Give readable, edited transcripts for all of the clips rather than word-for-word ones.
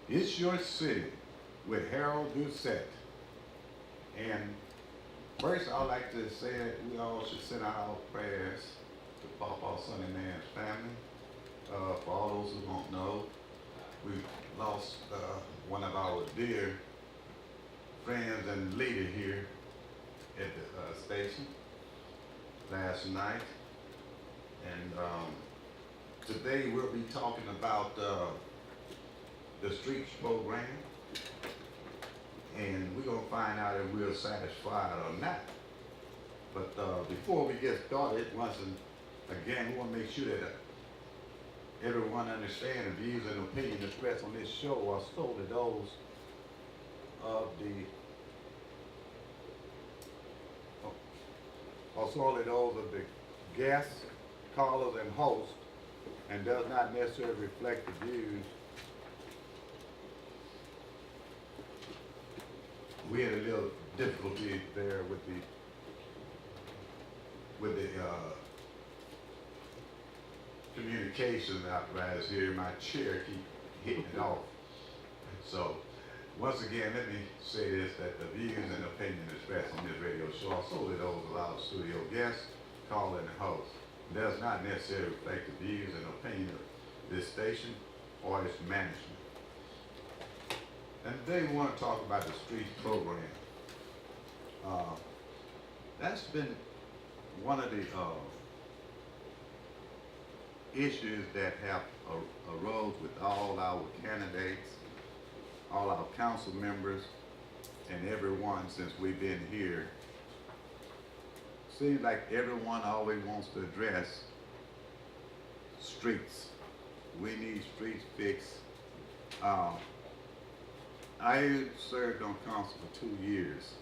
It's Your City with Harold Doucet. And first, I'd like to say that we all should send out our prayers to Papa Sonny Man's family. For all those who don't know, we lost one of our dear friends and leader here at the station last night. And today we'll be talking about the streets program, and we're gonna find out if we're satisfied or not. But before we get started, once again, we want to make sure that everyone understands the views and opinions expressed on this show are solely those of the guests, callers, and hosts, and does not necessarily reflect the views. We had a little difficulty there with the communication apparatus here. My chair keep hitting it off. So once again, let me say this, that the views and opinions expressed on this radio show are solely those of our studio guests, caller, and host. It does not necessarily reflect the views and opinions of this station or its management. And today we want to talk about the streets program. That's been one of the issues that have arose with all our candidates, all our council members, and everyone since we've been here. Seems like everyone always wants to address streets. We need streets fixed. I served on council for 2 years,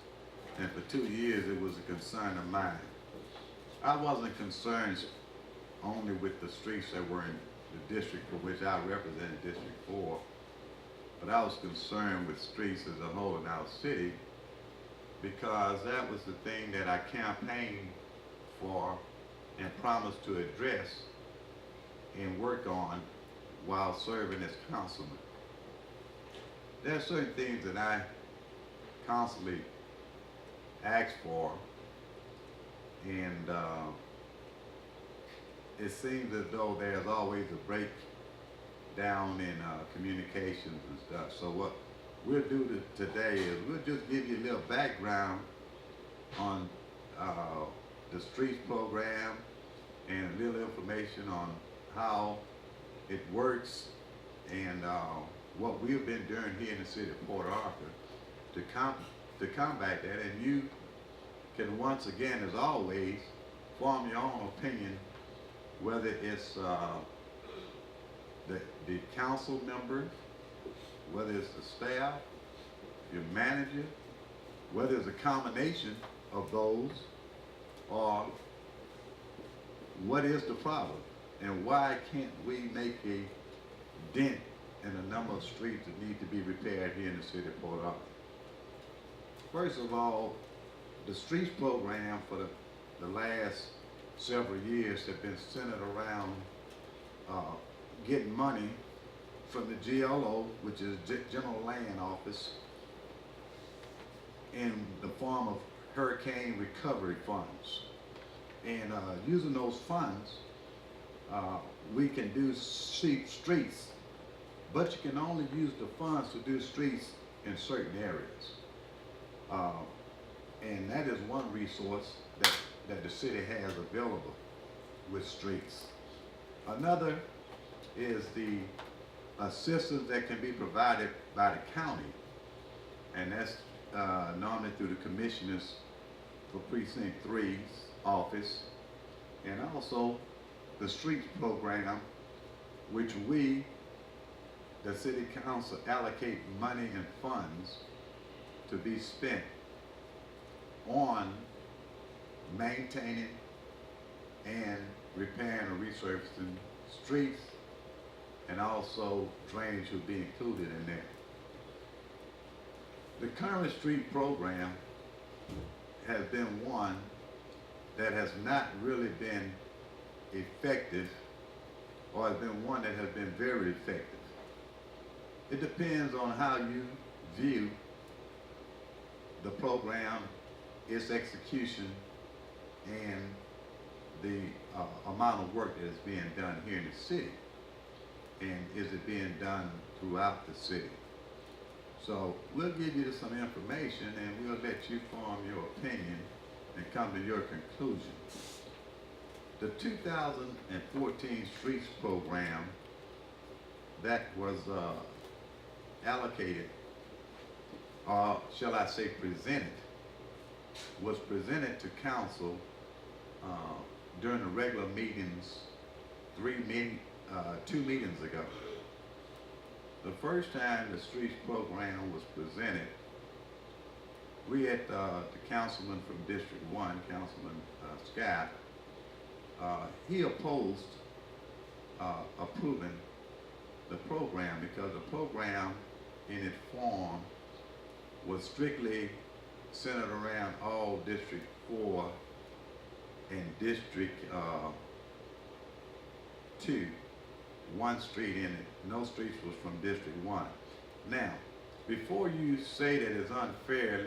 and for 2 years it was a concern of mine. I wasn't concerned only with the streets that were in the district for which I represented, District 4, but I was concerned with streets as a whole in our city, because that was the thing that I campaigned for and promised to address and work on while serving as councilman. There are certain things that I constantly ask for, and it seems as though there's always a breakdown in communications and stuff. So what we'll do today is we'll just give you a little background on the streets program and a little information on how it works and what we've been doing here in the city of Port Arthur to combat that. And you can once again, as always, form your own opinion, whether it's the council member, whether it's the staff, your manager, whether it's a combination of those, or what is the problem and why can't we make a dent in the number of streets that need to be repaired here in the city of Port Arthur. First of all, the streets program for the last several years have been centered around getting money from the GLO, which is General Land Office, in the form of hurricane recovery funds. And using those funds, we can do streets, but you can only use the funds to do streets in certain areas. And that is one resource that the city has available with streets. Another is the assistance that can be provided by the county, and that's normally through the commissioners for Precinct 3's office, and also the streets program, which we, the city council, allocate money and funds to be spent on maintaining and repairing or resurfacing streets, and also drainage will be included in there. The current street program has been one that has not really been effective, or has been one that has been very effective. It depends on how you view the program, its execution, and the amount of work that is being done here in the city. And is it being done throughout the city? So we'll give you some information and we'll let you form your opinion and come to your conclusion. The 2014 Streets Program that was allocated, or shall I say presented, was presented to council during the regular meetings, 2 meetings ago. The first time the streets program was presented, we had the councilman from District 1, Councilman Scott, he opposed approving the program because the program in its form was strictly centered around all District 4 and District 2. One street in it. No streets was from District 1. Now, before you say that it's unfair,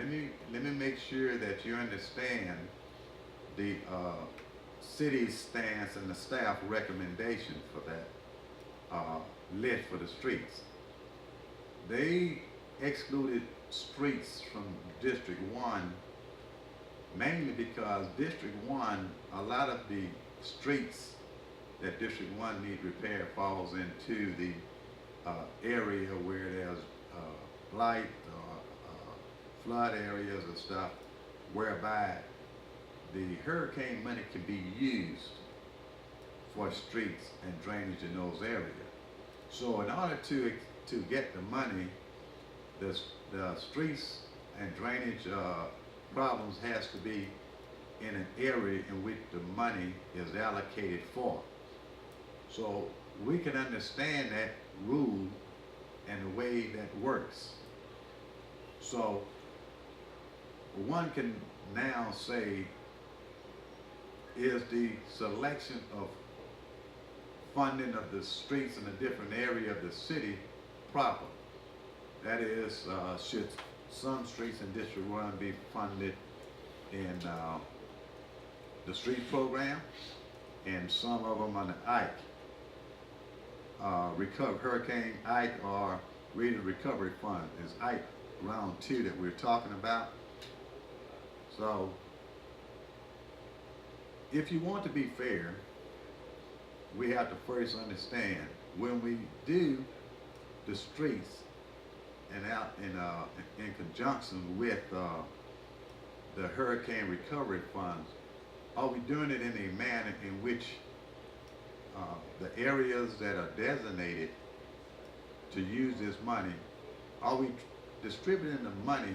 let me make sure that you understand the city's stance and the staff recommendation for that list for the streets. They excluded streets from District 1 mainly because District 1, a lot of the streets that District 1 needs repair falls into the area where there's blight or flood areas and stuff, whereby the hurricane money can be used for streets and drainage in those areas. So in order to get the money, the streets and drainage problems has to be in an area in which the money is allocated for. So we can understand that rule and the way that works. So one can now say, is the selection of funding of the streets in a different area of the city proper? That is, should some streets in District 1 be funded in the street program and some of them on the Ike? Hurricane Ike or Regional Recovery Fund is Ike round 2 that we're talking about. So if you want to be fair, we have to first understand when we do the streets and out in conjunction with the hurricane recovery funds, are we doing it in a manner in which the areas that are designated to use this money, are we distributing the money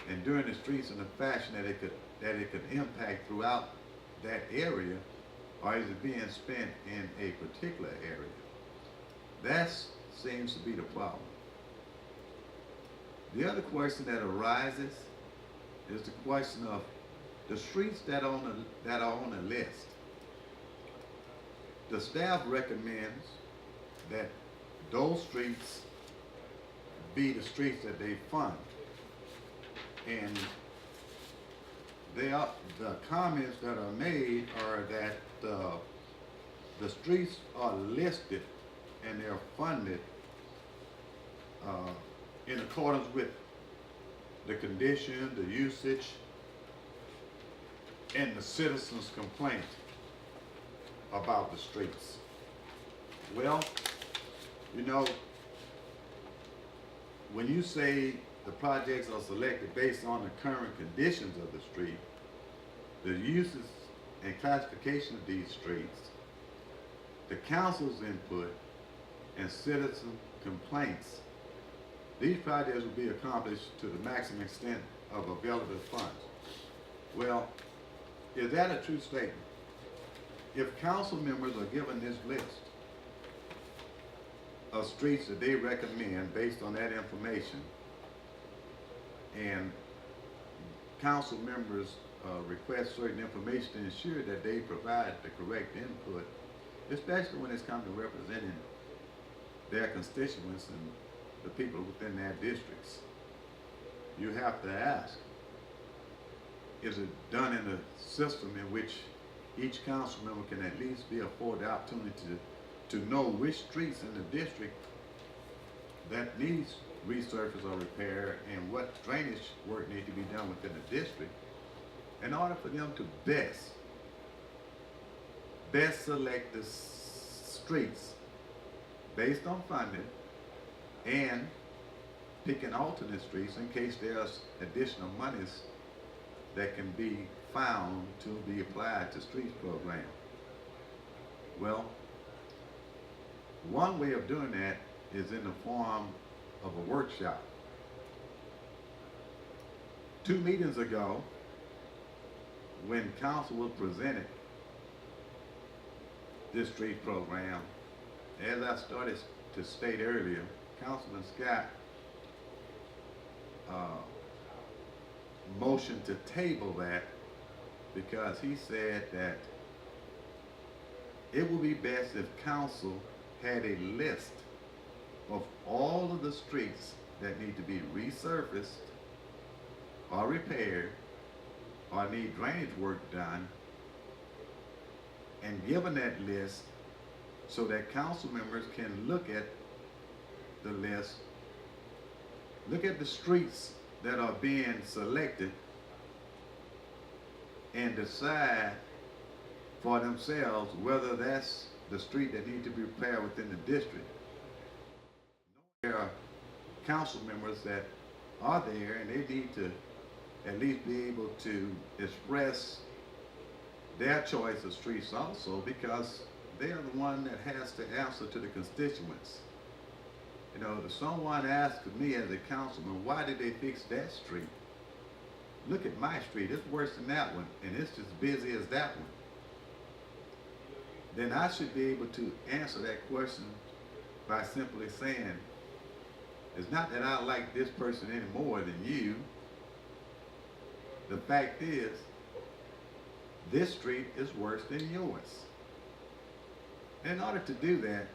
and doing the streets in a fashion that it could impact throughout that area, or is it being spent in a particular area? That seems to be the problem. The other question that arises is the question of the streets that are on the list. The staff recommends that those streets be the streets that they fund. And the comments that are made are that the streets are listed and they're funded in accordance with the condition, the usage, and the citizens' complaint about the streets. Well, you know, when you say the projects are selected based on the current conditions of the street, the uses and classification of these streets, the council's input, and citizen complaints, these projects will be accomplished to the maximum extent of available funds. Well, is that a true statement? If council members are given this list of streets that they recommend based on that information, and council members request certain information to ensure that they provide the correct input, especially when it's come to representing their constituents the people within their districts. You have to ask, is it done in a system in which each council member can at least be afforded the opportunity to know which streets in the district that needs resurface or repair and what drainage work needs to be done within the district in order for them to best select the streets based on funding and picking alternate streets in case there's additional monies that can be found to be applied to streets program. Well, one way of doing that is in the form of a workshop. 2 meetings ago, when council was presented this street program, as I started to state earlier, Councilman Scott motioned to table that because he said that it would be best if council had a list of all of the streets that need to be resurfaced or repaired or need drainage work done, and given that list so that council members can look at the list, look at the streets that are being selected and decide for themselves whether that's the street that needs to be repaired within the district. There are council members that are there and they need to at least be able to express their choice of streets also, because they are the one that has to answer to the constituents. You know, if someone asks me as a councilman, why did they fix that street? Look at my street, it's worse than that one, and it's just busy as that one. Then I should be able to answer that question by simply saying, it's not that I like this person any more than you. The fact is, this street is worse than yours. In order to do that,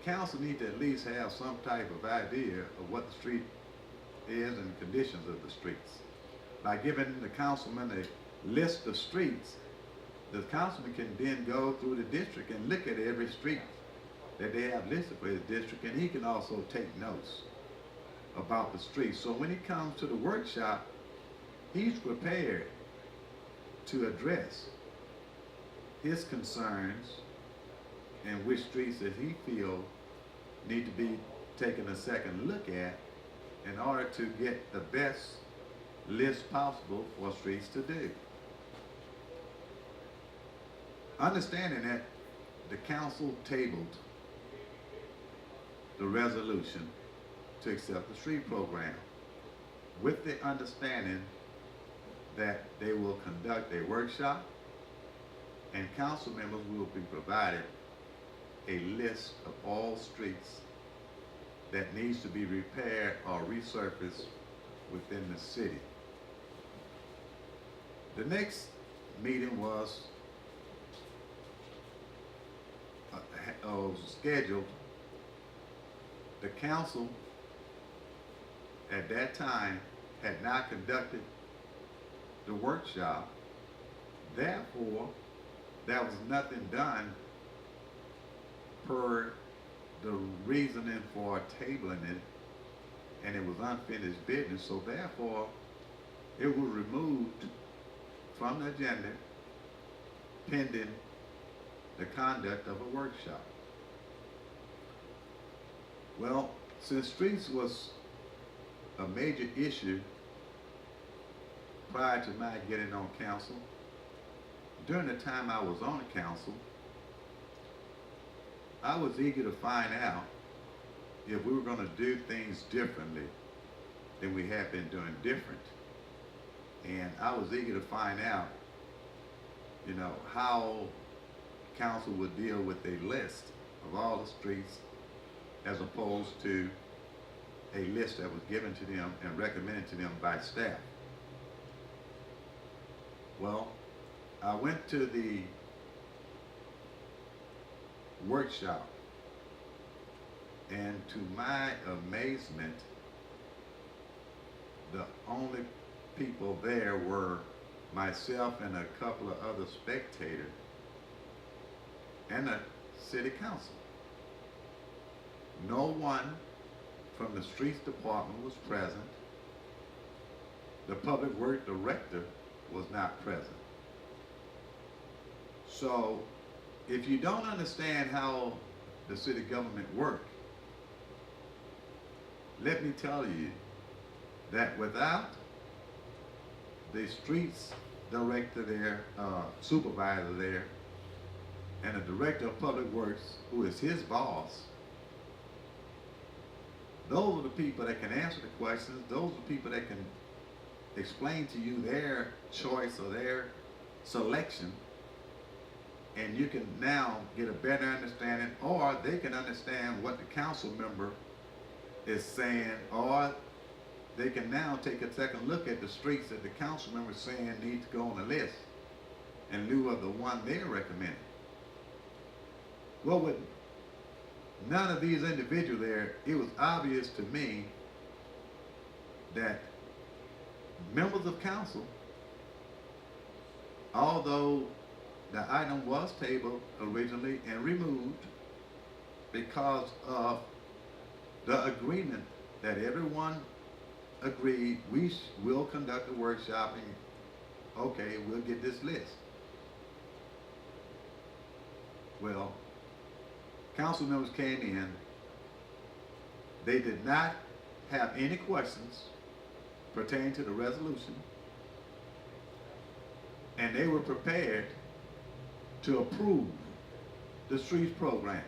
council need to at least have some type of idea of what the street is and the conditions of the streets. By giving the councilman a list of streets, the councilman can then go through the district and look at every street that they have listed for his district, and he can also take notes about the streets. So when he comes to the workshop, he's prepared to address his concerns and which streets that he feels need to be taken a second look at in order to get the best list possible for streets to do. Understanding that the council tabled the resolution to accept the street program with the understanding that they will conduct a workshop and council members will be provided a list of all streets that needs to be repaired or resurfaced within the city. The next meeting was scheduled. The council at that time had not conducted the workshop. Therefore, there was nothing done per the reasoning for tabling it, and it was unfinished business. So therefore, it was removed from the agenda pending the conduct of a workshop. Well, since streets was a major issue prior to my getting on council, during the time I was on the council, I was eager to find out if we were going to do things differently than we had been doing different. And I was eager to find out, you know, how council would deal with a list of all the streets as opposed to a list that was given to them and recommended to them by staff. Well, I went to the workshop And to my amazement, the only people there were myself and a couple of other spectators and the city council. No one from the streets department was present. The public works director was not present. So if you don't understand how the city government works, let me tell you that without the streets director there, supervisor there, and the director of public works, who is his boss, those are the people that can answer the questions. Those are the people that can explain to you their choice or their selection, and you can now get a better understanding, or they can understand what the council member is saying, or they can now take a second look at the streets that the council member is saying need to go on the list in lieu of the one they're recommending. Well, with none of these individuals there, it was obvious to me that members of council, although the item was tabled originally and removed because of the agreement that everyone agreed we will conduct a workshop and okay, we'll get this list. Well, council members came in, they did not have any questions pertaining to the resolution, and they were prepared to approve the streets program.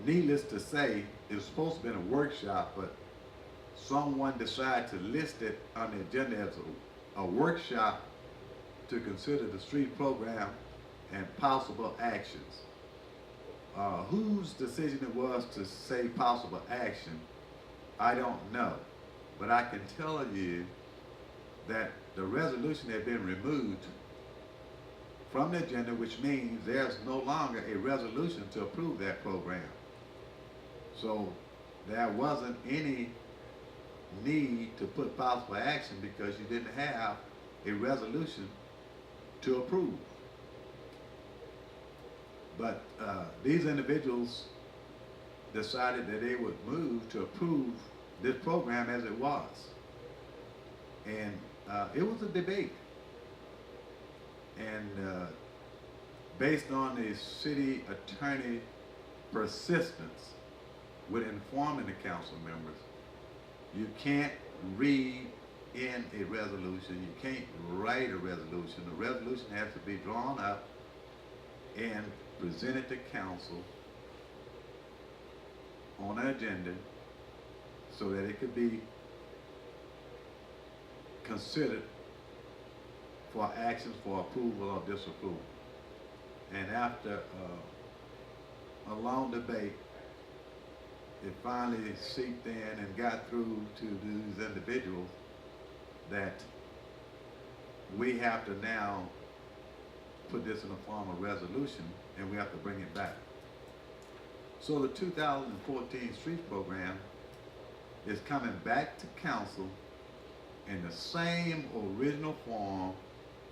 Needless to say, it was supposed to be a workshop, but someone decided to list it on the agenda as a workshop to consider the street program and possible actions. Whose decision it was to say possible action, I don't know. But I can tell you that the resolution had been removed from the agenda, which means there's no longer a resolution to approve that program. So there wasn't any need to put possible action because you didn't have a resolution to approve. But these individuals decided that they would move to approve this program as it was. And it was a debate. And based on the city attorney persistence with informing the council members, you can't read in a resolution, you can't write a resolution. The resolution has to be drawn up and presented to council on an agenda so that it could be considered for actions for approval or disapproval. And after a long debate, it finally seeped in and got through to these individuals that we have to now put this in the form of resolution and we have to bring it back. So the 2014 street program is coming back to council in the same original form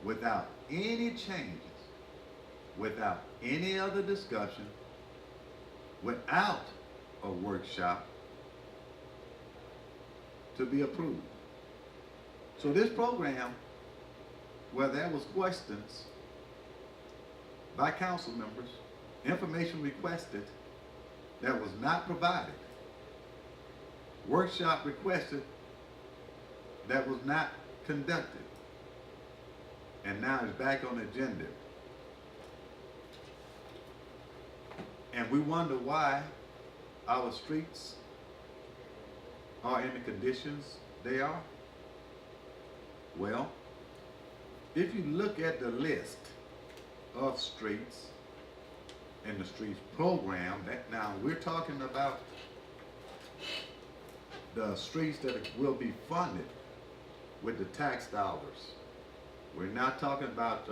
without any changes, without any other discussion, without a workshop to be approved. So this program, where there was questions by council members, information requested that was not provided, workshop requested that was not conducted, and now it's back on the agenda. And we wonder why our streets are in the conditions they are. Well, if you look at the list of streets in the streets program, that now we're talking about the streets that will be funded with the tax dollars. We're not talking about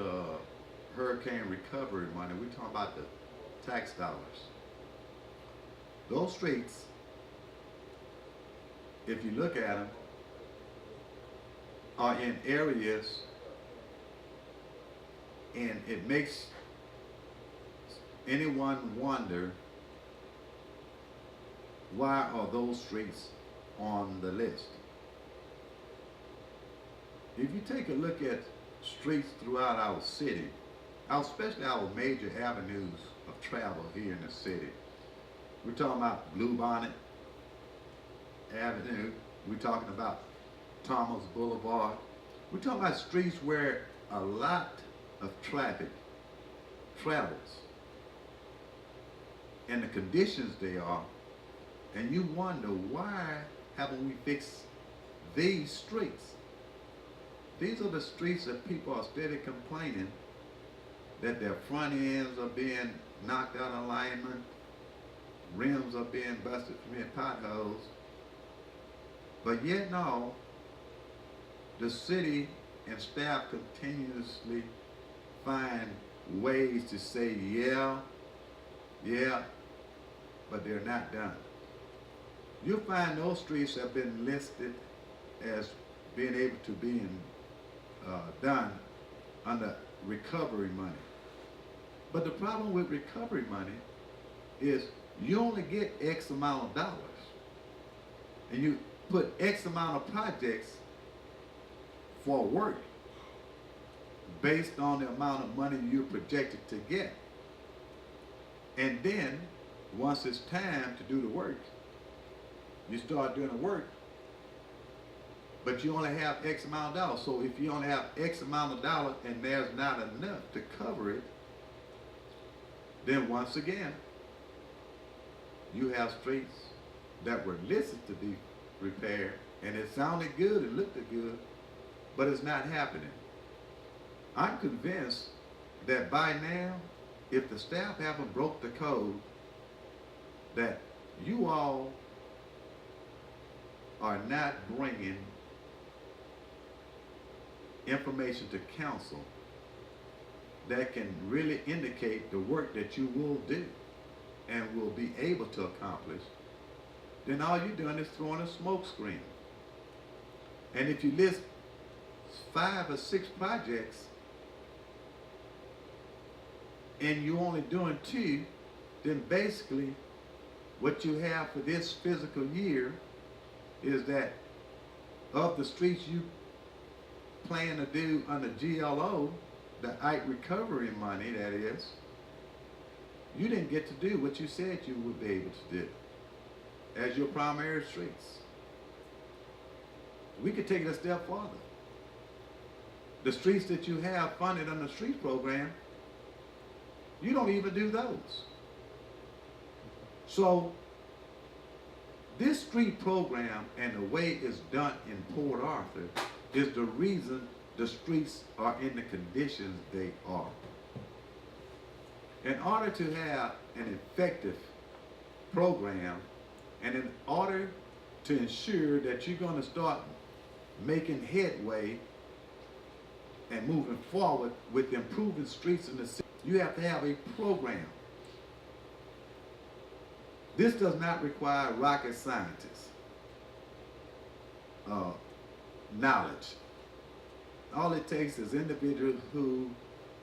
hurricane recovery money. We're talking about the tax dollars. Those streets, if you look at them, are in areas, and it makes anyone wonder, why are those streets on the list? If you take a look at streets throughout our city, especially our major avenues of travel here in the city, we're talking about Bluebonnet Avenue, we're talking about Thomas Boulevard, we're talking about streets where a lot of traffic travels and the conditions they are, and you wonder, why haven't we fixed these streets? These are the streets that people are steady complaining that their front ends are being knocked out of alignment, rims are being busted from in potholes, but yet no, the city and staff continuously find ways to say, yeah, but they're not done. You'll find those streets have been listed as being able to be done under recovery money. But the problem with recovery money is you only get X amount of dollars, and you put X amount of projects for work based on the amount of money you're projected to get. And then once it's time to do the work, you start doing the work, but you only have X amount of dollars. So if you only have X amount of dollars and there's not enough to cover it, then once again, you have streets that were listed to be repaired, and it sounded good, it looked good, but it's not happening. I'm convinced that by now, if the staff haven't broke the code, that you all are not bringing information to council that can really indicate the work that you will do and will be able to accomplish, then all you're doing is throwing a smoke screen. And if you list 5 or 6 projects and you're only doing 2, then basically what you have for this physical year is that of the streets you plan to do under GLO, the Ike recovery money that is, you didn't get to do what you said you would be able to do as your primary streets. We could take it a step farther. The streets that you have funded under the streets program, you don't even do those. So this street program and the way it's done in Port Arthur is the reason the streets are in the conditions they are. In order to have an effective program, and in order to ensure that you're going to start making headway and moving forward with improving streets in the city, you have to have a program. This does not require rocket scientists knowledge. All it takes is individuals who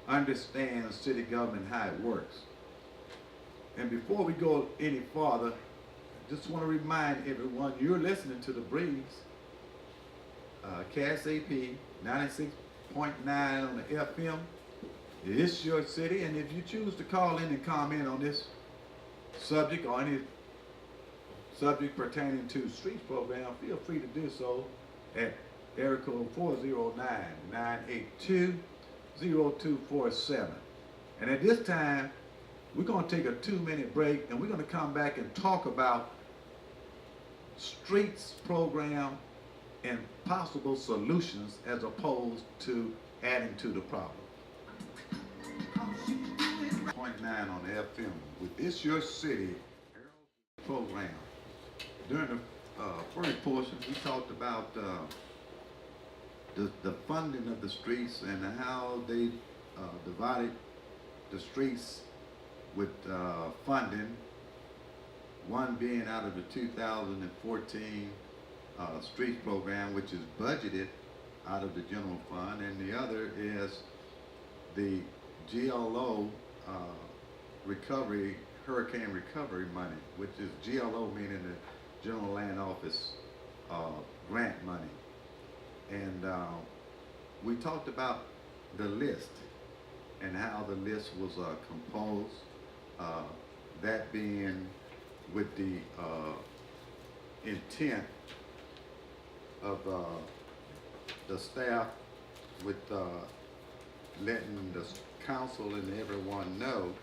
understand city government, how it works. And before we go any farther, I just want to remind everyone, you're listening to The Breeze, KSAP 96.9 on the FM. It's your city, and if you choose to call in and comment on this subject or any subject pertaining to streets program, feel free to do so at area code 409-982-0247. And at this time, we're going to take a 2-minute break, and we're going to come back and talk about streets program and possible solutions as opposed to adding to the problem. 0.9 on the FM with It's Your City program. During the first portion, we talked about the funding of the streets and how they divided the streets with funding, one being out of the 2014 streets program, which is budgeted out of the general fund, and the other is the GLO recovery, hurricane recovery money, which is GLO meaning the General Land Office grant money. And we talked about the list and how the list was composed, that being with the intent of the staff with letting the council and everyone know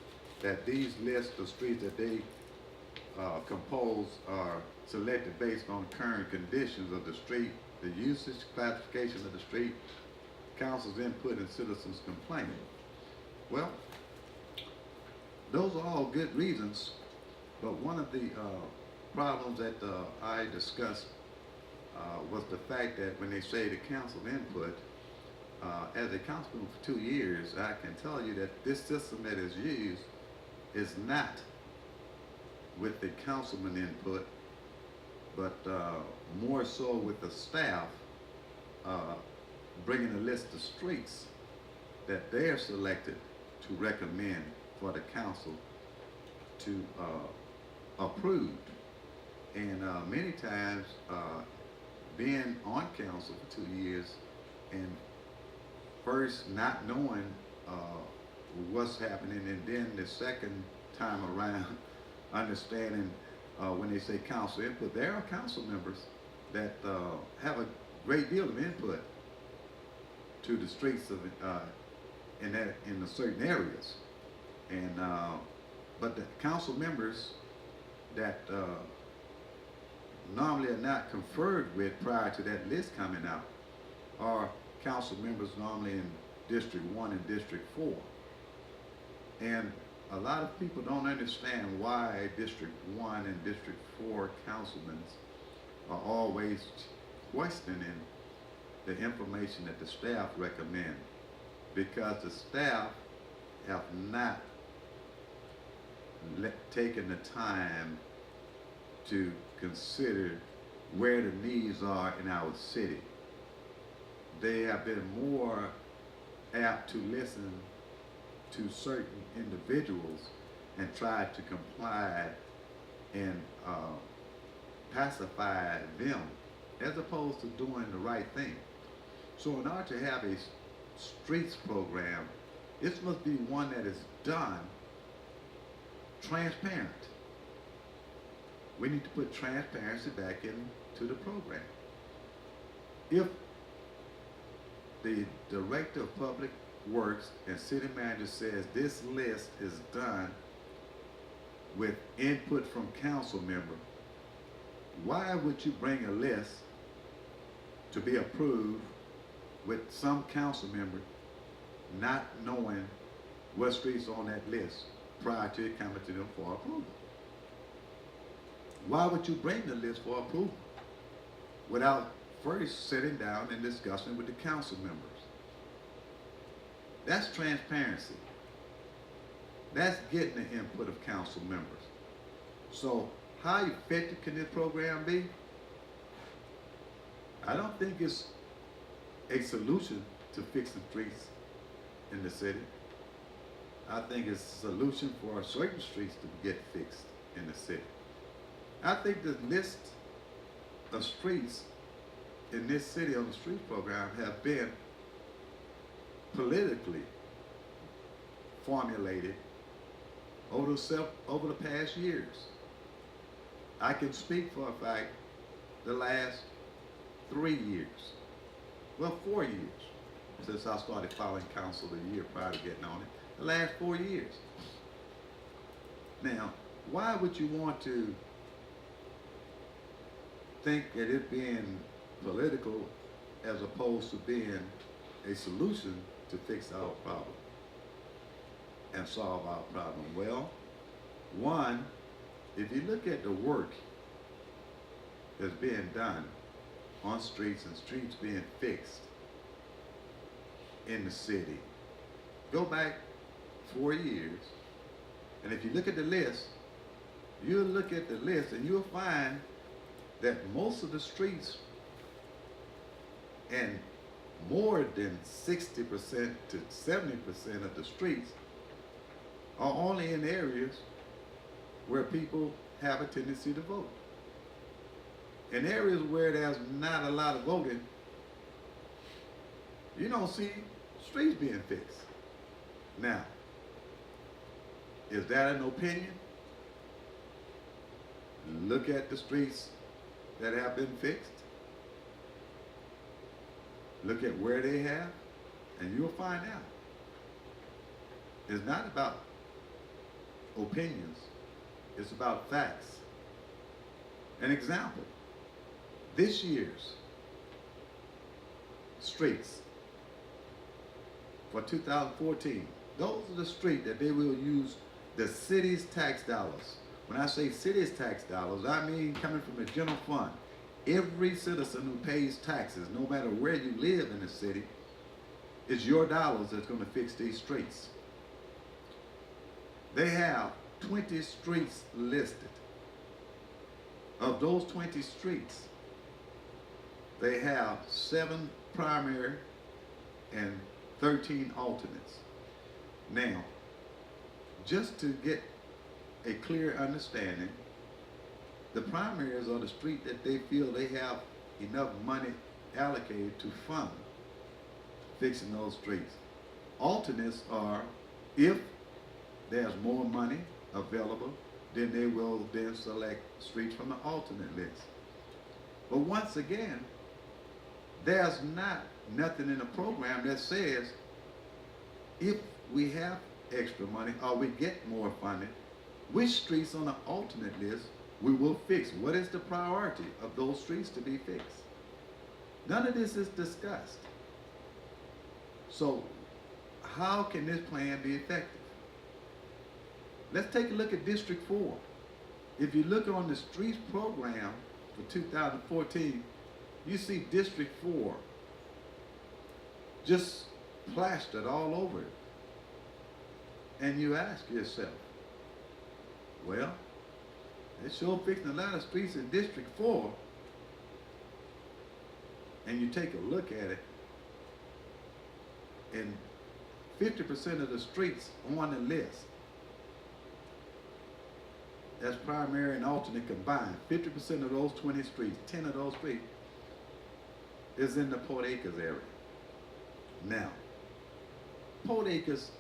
that these lists of streets that they compose are selected based on current conditions of the street, the usage classification of the street, council's input, and citizens' complaining. Well, those are all good reasons, but one of the problems that I discussed was the fact that when they say the council input, as a councilman for 2 years, I can tell you that this system that is used is not with the councilman input, but more so with the staff bringing a list of streets that they're selected to recommend for the council to approve. And many times, being on council for 2 years and first not knowing what's happening, and then the second time around understanding when they say council input, there are council members that have a great deal of input to the streets of in the certain areas, and but the council members that normally are not conferred with prior to that list coming out are council members normally in District 1 and District 4. And a lot of people don't understand why District 1 and District 4 councilmen are always questioning the information that the staff recommend, because the staff have not taken the time to consider where the needs are in our city. They have been more apt to listen to certain individuals and try to comply and pacify them, as opposed to doing the right thing. So in order to have a streets program, it must be one that is done transparent. We need to put transparency back into the program. If the Director of Public Works and City Manager says this list is done with input from council member, why would you bring a list to be approved with some council member not knowing what streets on that list prior to it coming to them for approval? Why would you bring the list for approval without first sitting down and discussing with the council members? That's transparency. That's getting the input of council members. So how effective can this program be? I don't think it's a solution to fixing streets in the city. I think it's a solution for certain streets to get fixed in the city. I think the list of streets in this city on the street program have been politically formulated over the past years. I can speak for a fact the last 3 years, well 4 years, since I started following council a year prior to getting on it, the last 4 years. Now, why would you want to think that it being political as opposed to being a solution to fix our problem and solve our problem? Well, one, if you look at the work that's being done on streets and streets being fixed in the city, go back 4 years And if you look at the list, you'll look at the list and you'll find that most of the streets and more than 60% to 70% of the streets are only in areas where people have a tendency to vote. In areas where there's not a lot of voting, you don't see streets being fixed. Now, is that an opinion? Look at the streets that have been fixed. Look at where they have, and you'll find out. It's not about opinions. It's about facts. An example, this year's streets for 2014, those are the streets that they will use the city's tax dollars. When I say city's tax dollars, I mean coming from the general fund. Every citizen who pays taxes, no matter where you live in the city, it's your dollars that's going to fix these streets. They have 20 streets listed. Of those 20 streets, they have 7 primary and 13 alternates. Now, just to get a clear understanding, the primaries are the street that they feel they have enough money allocated to fund fixing those streets. Alternates are, if there's more money available, then they will then select streets from the alternate list. But once again, there's nothing in the program that says if we have extra money or we get more funding, which streets on the alternate list we will fix. What is the priority of those streets to be fixed? None of this is discussed. So how can this plan be effective? Let's take a look at District 4. If you look on the streets program for 2014, you see District 4 just plastered all over it. And you ask yourself, well, they're sure fixing a lot of streets in District 4, and you take a look at it, and 50% of the streets on the list, that's primary and alternate combined, 50% of those 20 streets, 10 of those streets, is in the Port Acres area. Now, Port Acres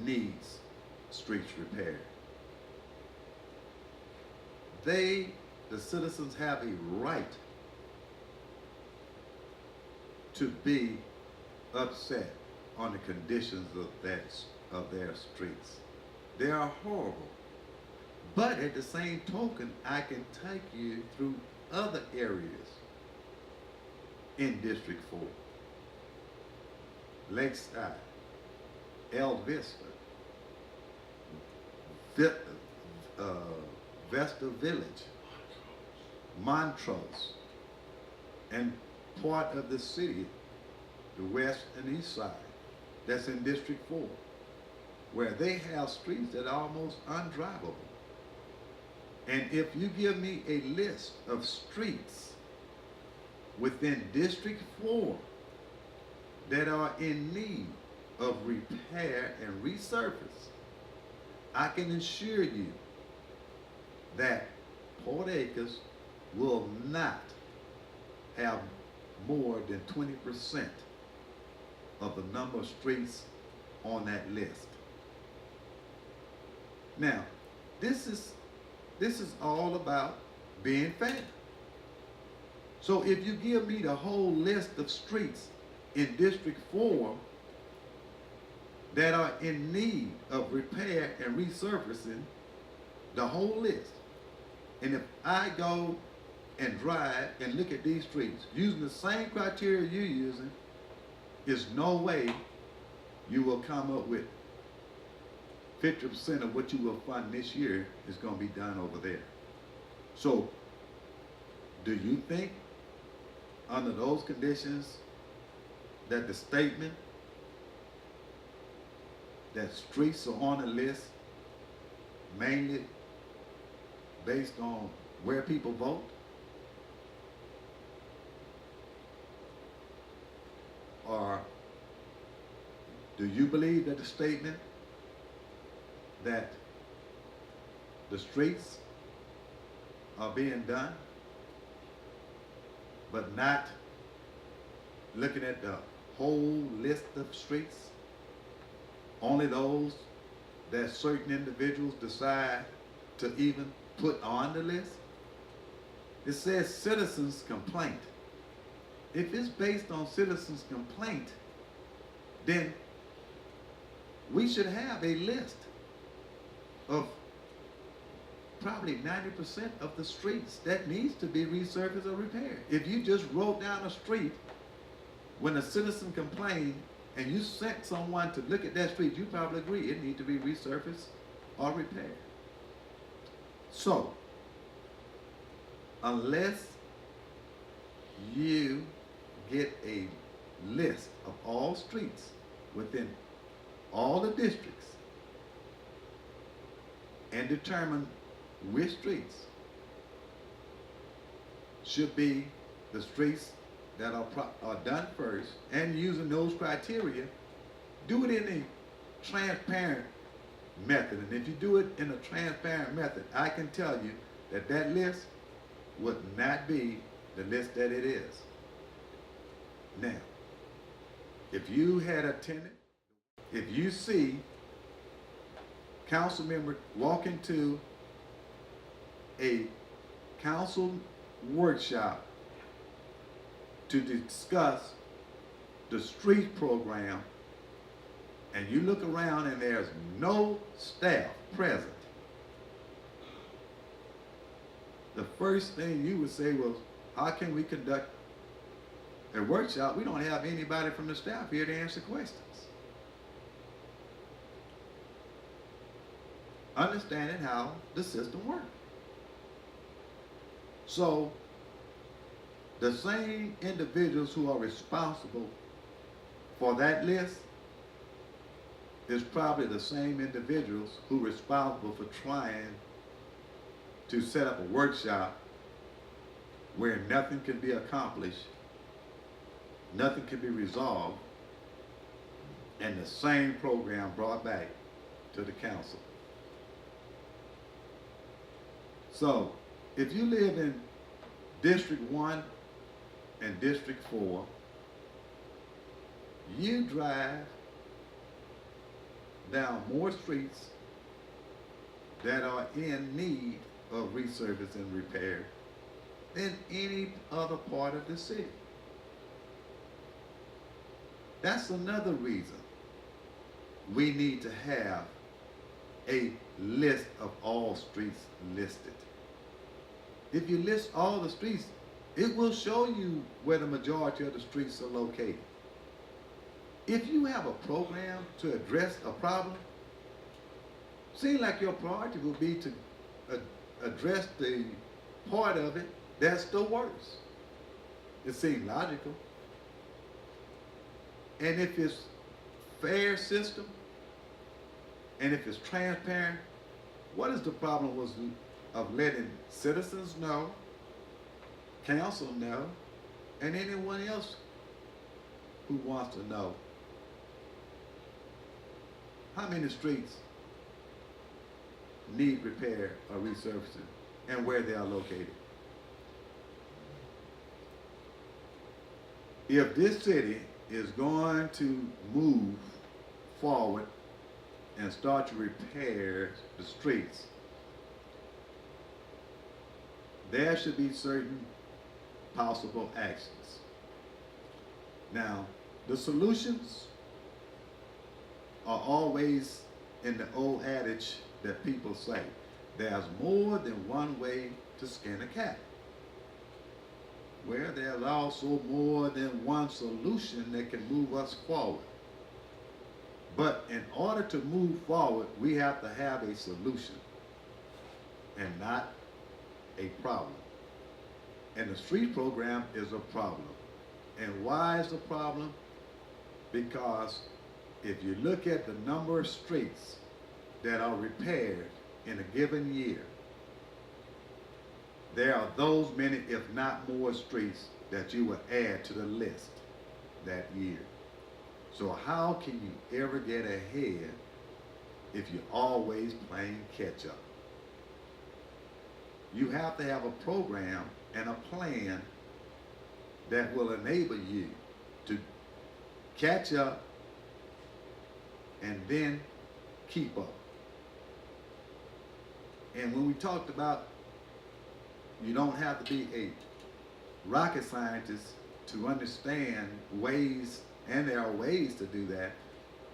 needs streets repaired. The citizens have a right to be upset on the conditions of their streets. They are horrible. But at the same token, I can take you through other areas in District 4. Lakeside, El Vista, Vesta Village, Montrose, and part of the city, the west and east side, that's in District 4, where they have streets that are almost undrivable. And if you give me a list of streets within District 4 that are in need of repair and resurface, I can assure you that Port Acres will not have more than 20% of the number of streets on that list. Now, this is all about being fair. So if you give me the whole list of streets in District 4 that are in need of repair and resurfacing, the whole list, and if I go and drive and look at these streets using the same criteria you're using, there's no way you will come up with 50% of what you will fund this year is going to be done over there. So, do you think under those conditions that the statement that streets are on the list mainly based on where people vote? Or do you believe that the statement that the streets are being done, but not looking at the whole list of streets, only those that certain individuals decide to even put on the list? It says citizens' complaint. If it's based on citizens' complaint, then we should have a list of probably 90% of the streets that needs to be resurfaced or repaired. If you just wrote down a street when a citizen complained and you sent someone to look at that street, you probably agree it needs to be resurfaced or repaired. So, unless you get a list of all streets within all the districts and determine which streets should be the streets that are done first, and using those criteria, do it in a transparent method. And if you do it in a transparent method, I can tell you that that list would not be the list that it is. Now, if you had attended, if you see council member walk into a council workshop to discuss the street program, and you look around and there's no staff present, the first thing you would say was, how can we conduct a workshop? We don't have anybody from the staff here to answer questions. Understanding how the system works. So, the same individuals who are responsible for that list is probably the same individuals who are responsible for trying to set up a workshop where nothing can be accomplished, nothing can be resolved, and the same program brought back to the council. So, if you live in District 1 and District 4, you drive down more streets that are in need of resurface and repair than any other part of the city. That's another reason we need to have a list of all streets listed. If you list all the streets, it will show you where the majority of the streets are located. If you have a program to address a problem, seems like your priority will be to address the part of it that's the worst. It seems logical. And if it's fair system, and if it's transparent, what is the problem of letting citizens know, council know, and anyone else who wants to know how many streets need repair or resurfacing and where they are located? If this city is going to move forward and start to repair the streets, there should be certain possible actions. Now, the solutions are always in the old adage that people say, there's more than one way to skin a cat. Well, there's also more than one solution that can move us forward. But in order to move forward, we have to have a solution and not a problem. And the street program is a problem. And why is the problem? Because if you look at the number of streets that are repaired in a given year, there are those many, if not more, streets that you will add to the list that year. So how can you ever get ahead if you're always playing catch up? You have to have a program and a plan that will enable you to catch up and then keep up. And when we talked about you don't have to be a rocket scientist to understand ways, and there are ways to do that,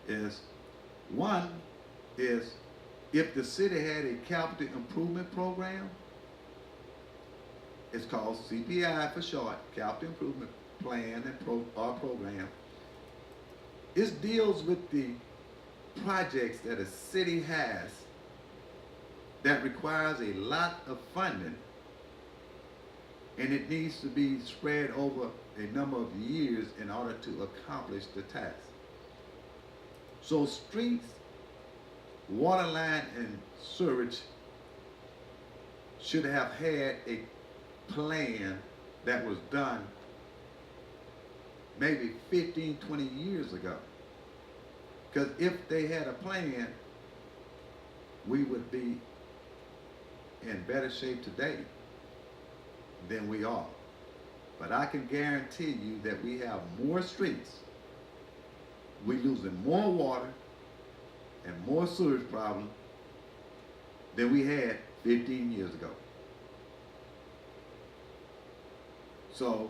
is one is if the city had a capital improvement program, it's called CPI for short, Capital Improvement Plan and Program. It deals with the projects that a city has that requires a lot of funding, and it needs to be spread over a number of years in order to accomplish the task. So streets, water line, and sewage should have had a plan that was done maybe 15, 20 years ago. Because if they had a plan, we would be in better shape today than we are. But I can guarantee you that we have more streets, we're losing more water and more sewage problems than we had 15 years ago. So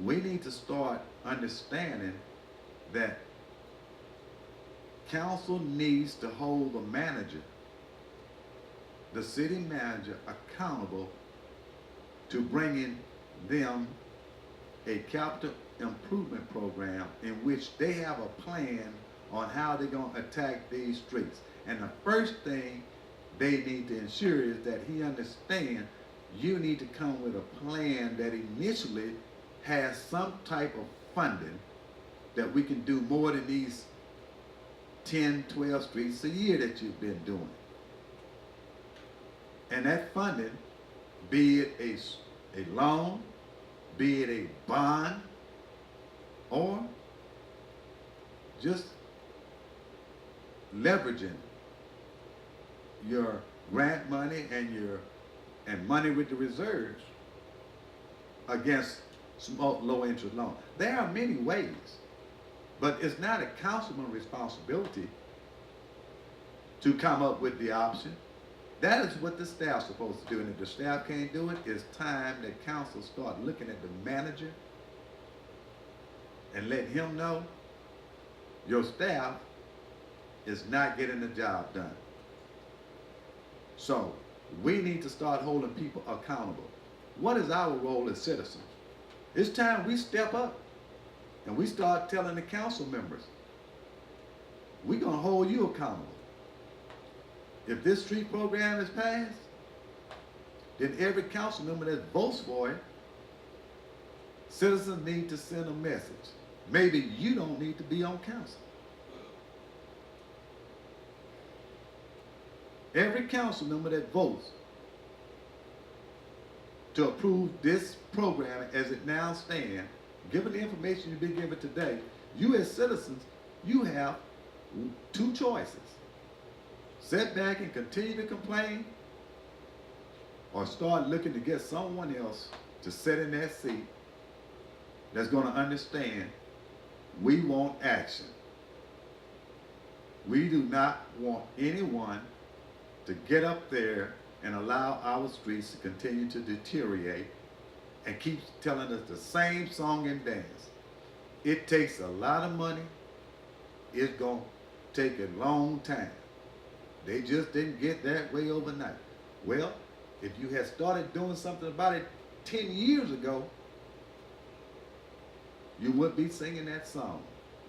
we need to start understanding that council needs to hold the manager, the city manager, accountable to bringing them a capital improvement program in which they have a plan on how they're going to attack these streets. And the first thing they need to ensure is that he understands you need to come with a plan that initially has some type of funding that we can do more than these 10, 12 streets a year that you've been doing. And that funding, be it a loan, be it a bond, or just leveraging your grant money and money with the reserves against small, low interest loans. There are many ways, but it's not a councilman's responsibility to come up with the option. That is what the staff's supposed to do, and if the staff can't do it, it's time that council start looking at the manager and let him know your staff is not getting the job done. So we need to start holding people accountable. What is our role as citizens? It's time we step up and we start telling the council members, we're going to hold you accountable. If this street program is passed, then every council member that votes for it, citizens need to send a message. Maybe you don't need to be on council. Every council member that votes to approve this program as it now stands, given the information you've been given today, you as citizens, you have two choices. Sit back and continue to complain, or start looking to get someone else to sit in that seat that's going to understand we want action. We do not want anyone to get up there and allow our streets to continue to deteriorate and keep telling us the same song and dance. It takes a lot of money. It's going to take a long time. They just didn't get that way overnight. Well, if you had started doing something about it 10 years ago, you would be singing that song.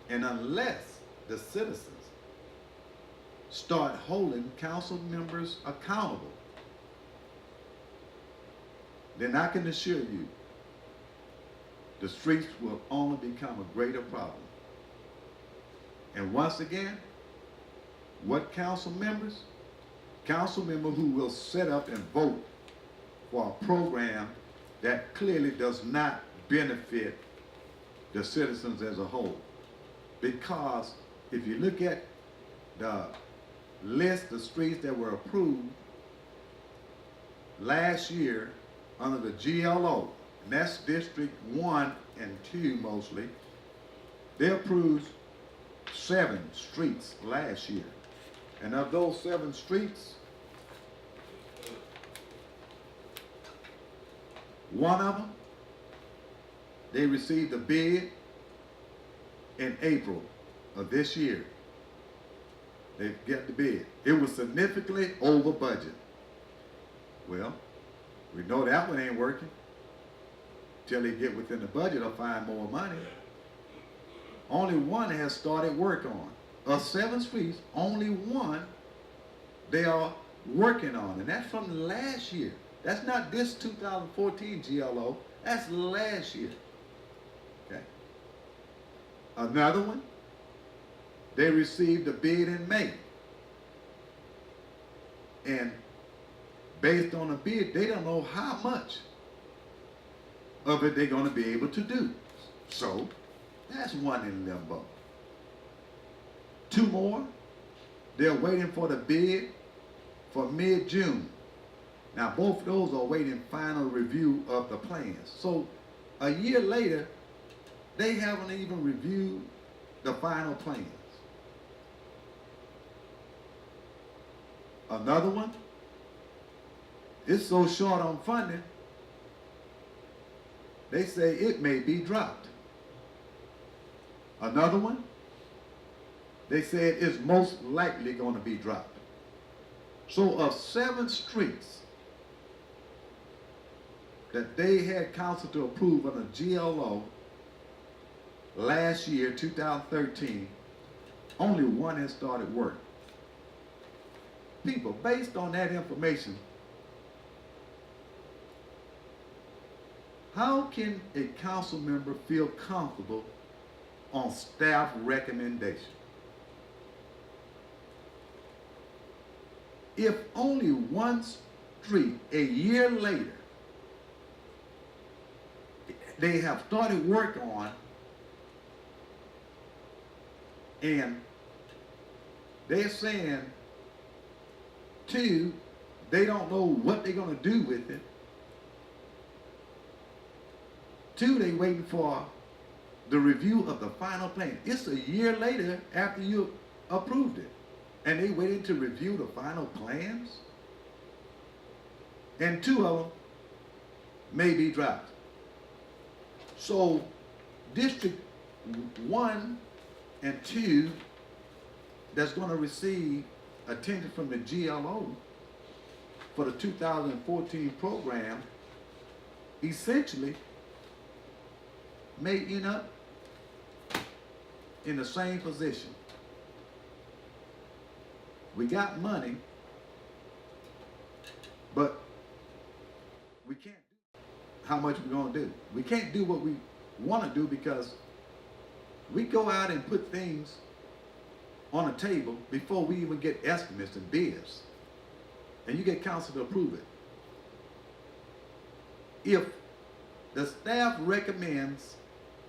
And unless the citizens start holding council members accountable, then I can assure you the streets will only become a greater problem. And once again, what council members council member who will set up and vote for a program that clearly does not benefit the citizens as a whole. Because if you look at the list of streets that were approved last year under the GLO, and that's District 1 and 2 mostly, they approved 7 streets last year. And of those 7 streets, one of them, they received a bid in April of this year. They get the bid. It was significantly over budget. Well, we know that one ain't working. Till they get within the budget or find more money. Only one has started work on. Of 7 streets, only one they are working on. And that's from last year. That's not this 2014 GLO. That's last year. Okay. Another one, they received a bid in May. And based on the bid, they don't know how much of it they're going to be able to do. So, that's one in limbo. 2 more, they're waiting for the bid for mid-June. Now, both of those are waiting final review of the plans. So, a year later, they haven't even reviewed the final plans. Another one, it's so short on funding, they say it may be dropped. Another one, they said it's most likely going to be dropped. So of 7 streets that they had council to approve on the GLO last year, 2013, only one has started work. People, based on that information, how can a council member feel comfortable on staff recommendation? If only one street a year later they have started work on and they're saying 2, they don't know what they're going to do with it. 2, they waiting for the review of the final plan. It's a year later after you approved it. And they waiting to review the final plans? And 2 of them may be dropped. So District 1 and 2 that's going to receive attention from the GLO for the 2014 program essentially may end up in the same position. We got money, but we can't do how much we're going to do. We can't do what we want to do because we go out and put things on the table before we even get estimates and bids. And you get council to approve it. If the staff recommends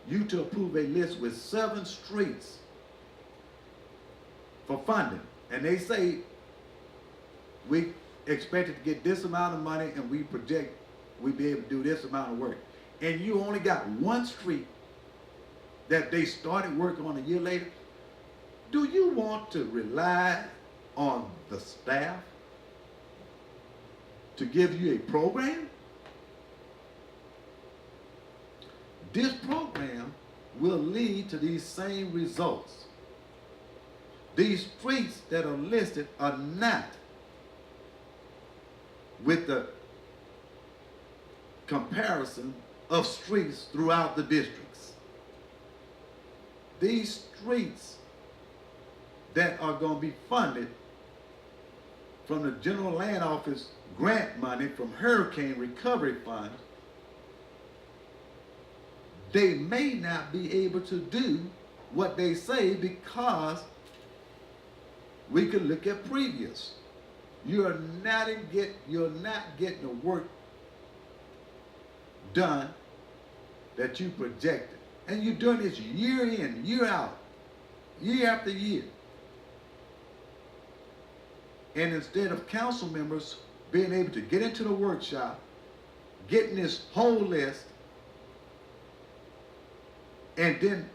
you to approve a list with 7 streets for funding, and they say we expected to get this amount of money and we project we'll be able to do this amount of work, and you only got 1 street that they started work on a year later, do you want to rely on the staff to give you a program? This program will lead to these same results. These streets that are listed are not with the comparison of streets throughout the districts. These streets that are going to be funded from the General Land Office grant money from Hurricane Recovery Funds, they may not be able to do what they say because we could look at previous you're not getting the work done that you projected. And you're doing this year in, year out, year after year. And instead of council members being able to get into the workshop, getting this whole list, and then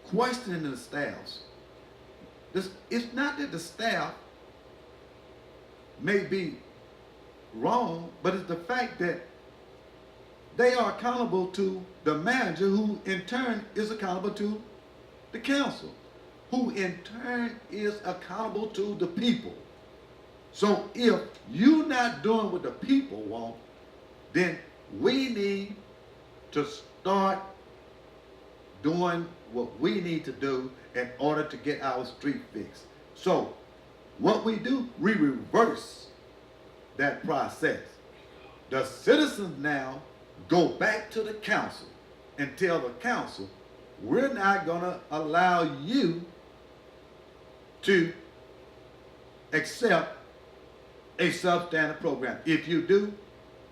questioning the staffs. It's not that the staff may be wrong, but it's the fact that they are accountable to the manager, who in turn is accountable to the council, who in turn is accountable to the people. So if you're not doing what the people want, then we need to start doing what we need to do in order to get our street fixed. So what we do, we reverse that process. The citizens now go back to the council and tell the council, we're not going to allow you to accept a substandard program. If you do,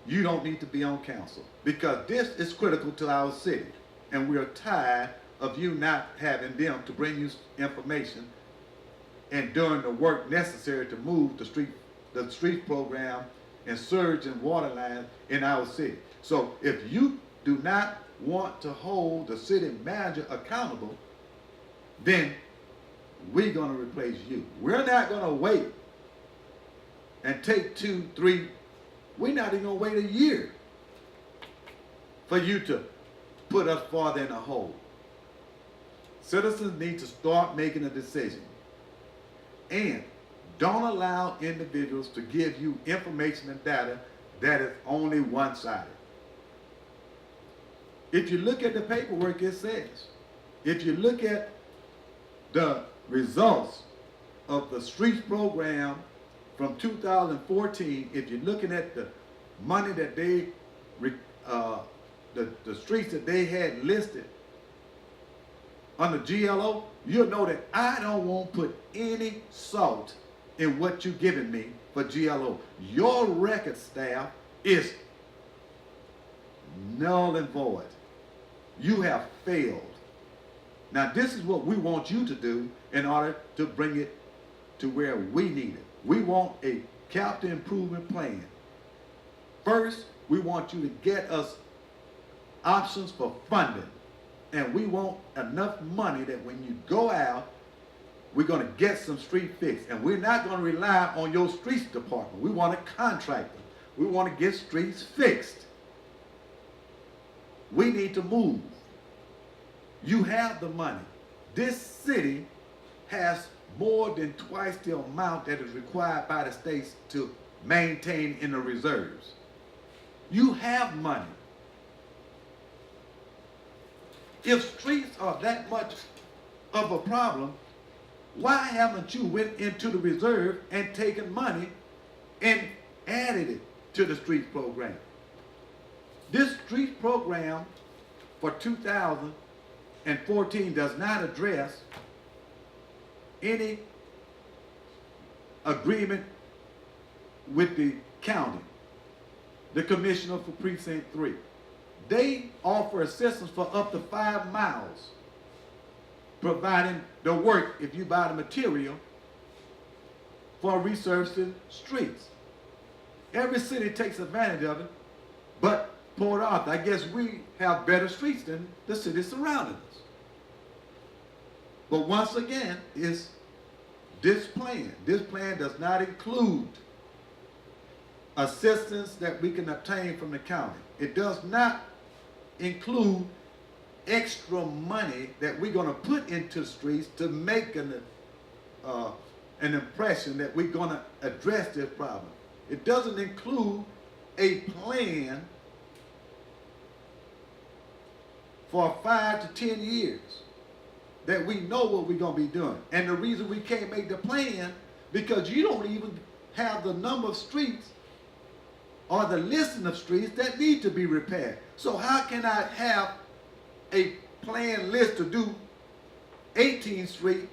you don't need to be on council, because this is critical to our city, and we are tired of you not having them to bring you information and doing the work necessary to move the street program and surge and water lines in our city. So if you do not want to hold the city manager accountable, then we're going to replace you. We're not going to wait and take 2, 3, we're not even going to wait a year for you to put us farther in a hole. Citizens need to start making a decision. And don't allow individuals to give you information and data that is only one-sided. If you look at the paperwork, it says, if you look at the results of the streets program from 2014, if you're looking at the money that they, the streets that they had listed under GLO, you'll know that I don't want to put any salt in what you're giving me for GLO. Your record staff is null and void. You have failed. Now this is what we want you to do in order to bring it to where we need it. We want a capital improvement plan. First, we want you to get us options for funding. And we want enough money that when you go out, we're going to get some street fixed. And we're not going to rely on your streets department. We want to contract them. We want to get streets fixed. We need to move. You have the money. This city has more than twice the amount that is required by the states to maintain in the reserves. You have money. If streets are that much of a problem, why haven't you went into the reserve and taken money and added it to the streets program? This streets program for 2014 does not address any agreement with the county, the commissioner for precinct 3. They offer assistance for up to 5 miles, providing the work if you buy the material for resurfacing streets. Every city takes advantage of it, but Port Arthur, I guess we have better streets than the cities surrounding us. But once again, it's this plan. This plan does not include assistance that we can obtain from the county. It does not include extra money that we're going to put into streets to make an impression that we're going to address this problem. It doesn't include a plan for 5 to 10 years that we know what we're going to be doing. And the reason we can't make the plan, because you don't even have the number of streets or the listing of streets that need to be repaired. So how can I have a planned list to do 18th Street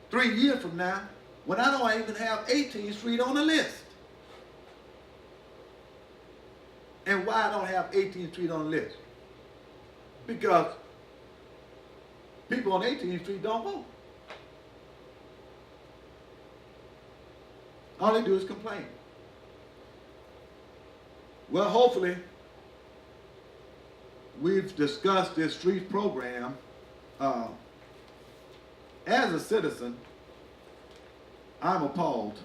3 years from now when I don't even have 18th Street on the list? And why I don't have 18th Street on the list? Because people on 18th Street don't vote. All they do is complain. Well, hopefully, we've discussed this street program. As a citizen, I'm appalled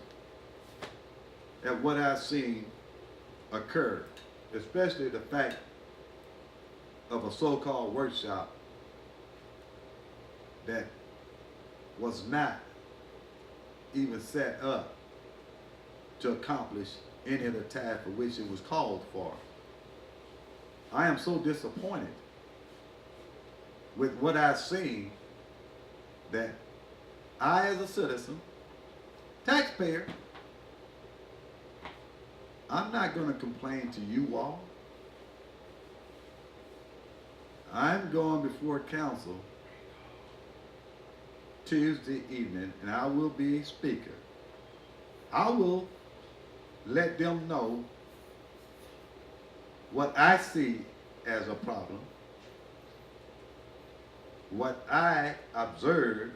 at what I've seen occur, especially the fact of a so-called workshop that was not even set up to accomplish any of the task for which it was called for. I am so disappointed with what I've seen that I, as a citizen, taxpayer, I'm not going to complain to you all. I'm going before council Tuesday evening, and I will be speaker. I will let them know what I see as a problem, what I observe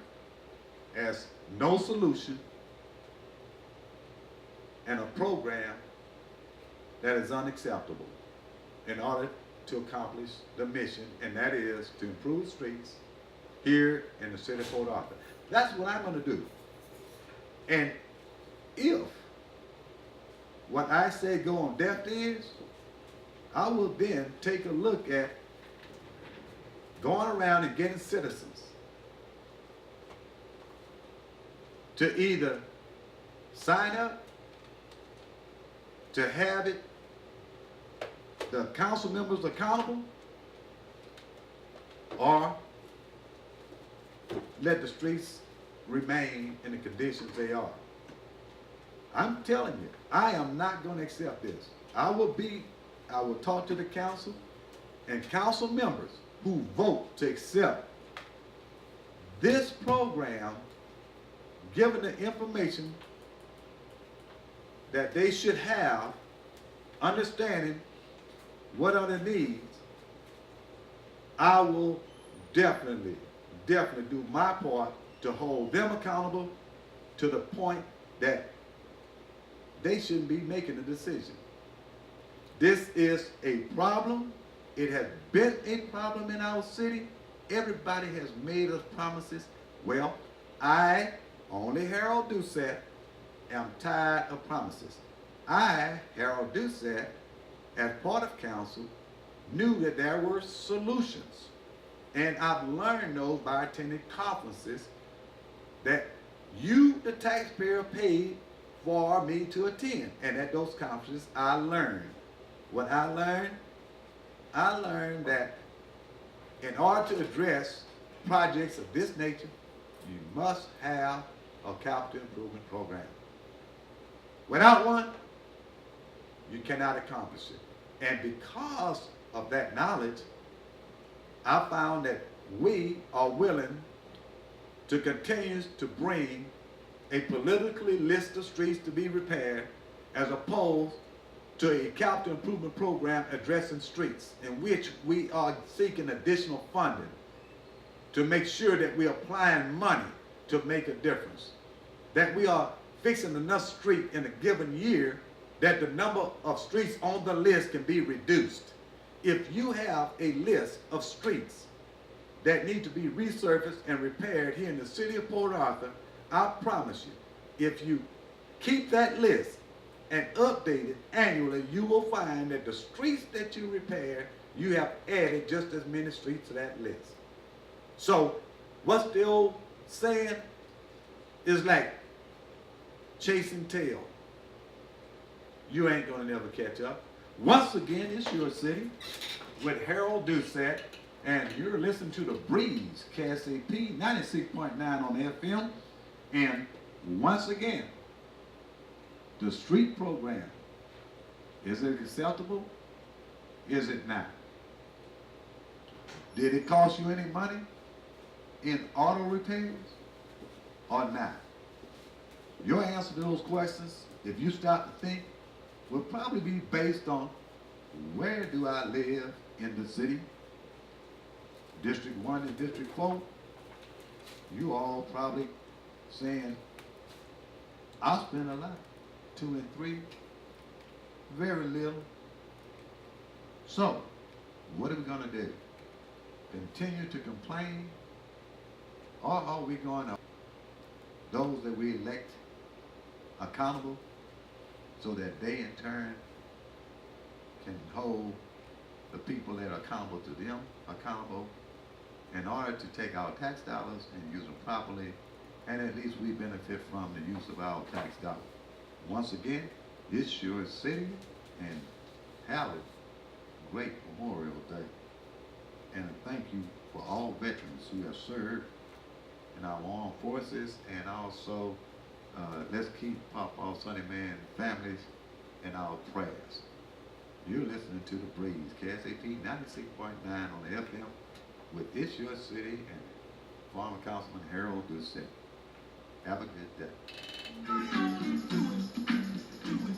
as no solution, and a program that is unacceptable in order to accomplish the mission, and that is to improve streets here in the city of Port Arthur. That's what I'm going to do. And if what I say go on deaf ears, I will then take a look at going around and getting citizens to either sign up, to have it, the council members accountable, or let the streets remain in the conditions they are. I'm telling you, I am not going to accept this. I will talk to the council, and council members who vote to accept this program, given the information that they should have, understanding what are the needs, I will definitely do my part to hold them accountable to the point that they shouldn't be making a decision. This is a problem. It has been a problem in our city. Everybody has made us promises. Well, I, only Harold Doucet, am tired of promises. I, Harold Doucet, as part of council, knew that there were solutions. And I've learned those by attending conferences that you, the taxpayer, paid for me to attend. And at those conferences, I learned. What I learned that in order to address projects of this nature, you must have a capital improvement program. Without one, you cannot accomplish it. And because of that knowledge, I found that we are willing to continue to bring a politically listed streets to be repaired as opposed to a capital improvement program addressing streets, in which we are seeking additional funding to make sure that we are applying money to make a difference, that we are fixing enough street in a given year that the number of streets on the list can be reduced. If you have a list of streets that need to be resurfaced and repaired here in the city of Port Arthur, I promise you, if you keep that list and update it annually, you will find that the streets that you repair, you have added just as many streets to that list. So what's the old saying? Is like chasing tail. You ain't gonna never catch up. Once again, it's your city with Harold Doucet, and you're listening to The Breeze, KSAP 96.9 on the FM. And once again, the street program, is it acceptable? Is it not? Did it cost you any money in auto repairs or not? Your answer to those questions, if you stop to think, will probably be based on Where do I live in the city? District 1 and District 4? You all probably saying, I spend a lot. 2 and 3, very little. So, what are we going to do? Continue to complain? Or are we going to those that we elect accountable so that they in turn can hold the people that are accountable to them accountable in order to take our tax dollars and use them properly, and at least we benefit from the use of our tax dollars. Once again, it's your city, and have a great Memorial Day. And a thank you for all veterans who have served in our armed forces, and also let's keep Papa Sonny Man families in our prayers. You're listening to The Breeze, KSAP 96.9 on the FM with It's Your City and former Councilman Harold Doucet. Have a good day.